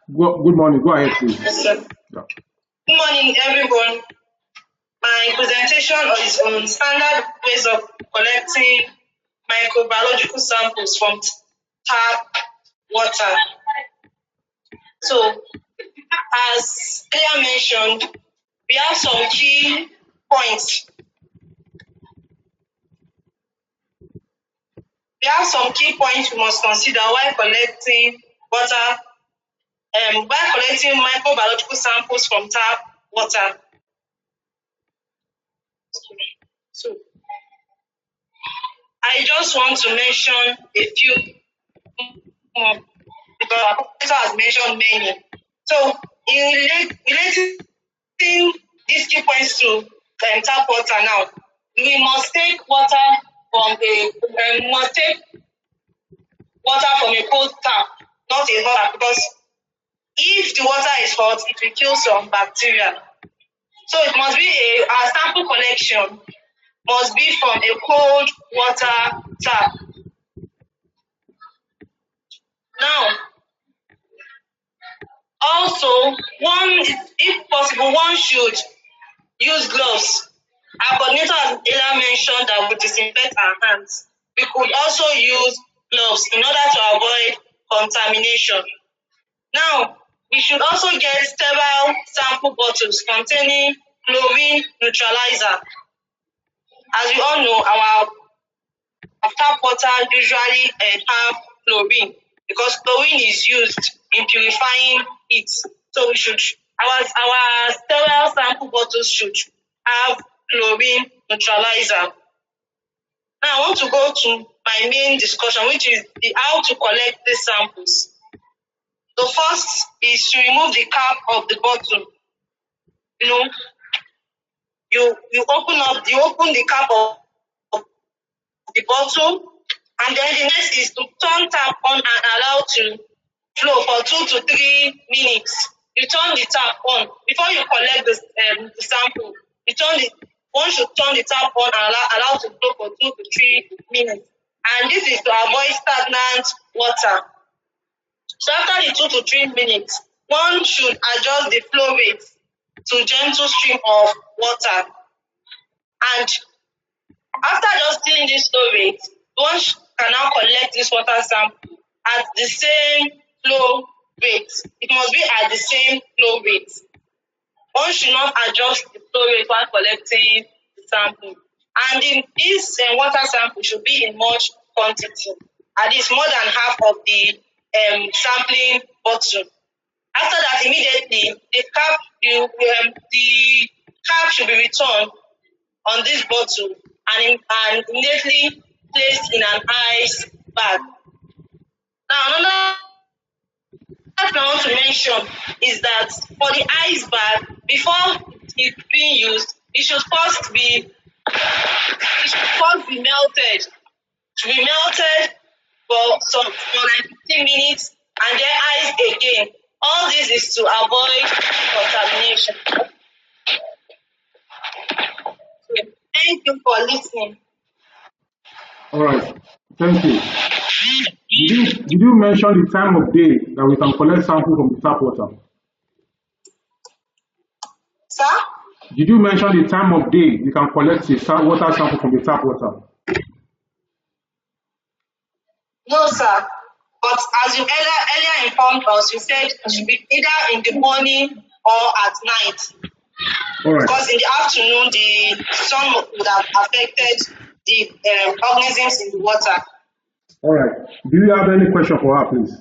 Good morning. Go ahead, please. Yes, sir. Yeah. Good morning, everyone. My presentation is on standard ways of collecting microbiological samples from tap water. So, as earlier mentioned, we have some key points. We must consider while collecting microbiological samples from tap water. So, I just want to mention a few more because our professor has mentioned many. So, in relating these key points to tap water now, we must take water from a cold tap, not a hot tap, because if the water is hot, it will kill some bacteria. So it must be our sample collection must be from a cold water tap. Now, also, if possible, one should use gloves. Our coordinator has earlier mentioned that we disinfect our hands. We could also use gloves in order to avoid contamination. Now, we should also get sterile sample bottles containing chlorine neutralizer. As we all know, our tap water usually have chlorine because chlorine is used in purifying it. So our sterile sample bottles should have chlorine neutralizer. Now I want to go to my main discussion, which is how to collect these samples. The first is to remove the cap of the bottle. You open the cap of the bottle, and then the next is to turn tap on and allow to flow for 2 to 3 minutes. You turn the tap on before you collect the sample. One should turn the tap on and allow to flow for 2 to 3 minutes, and this is to avoid stagnant water. So after the 2 to 3 minutes, one should adjust the flow rate to gentle stream of water. And after adjusting this flow rate, one can now collect this water sample at the same flow rate. It must be at the same flow rate. One should not adjust the flow rate while collecting the sample. And this water sample should be in much quantity, at least more than half of the sampling bottle. After that, immediately the cap should be returned on this bottle and immediately placed in an ice bag. Now, another thing I want to mention is that for the ice bag, before it's being used, it should first be melted. It should be melted for like 15 minutes and then iced again. All this is to avoid contamination. Okay. Thank you for listening. All right. Thank you. Did you mention the time of day that we can collect sample from the tap water? Sir? Did you mention the time of day you can collect the water sample from the tap water? No, sir. But as you earlier informed us, you said it should be either in the morning or at night. All right. Because in the afternoon, the sun would have affected the organisms in the water. All right. Do you have any question for her, please?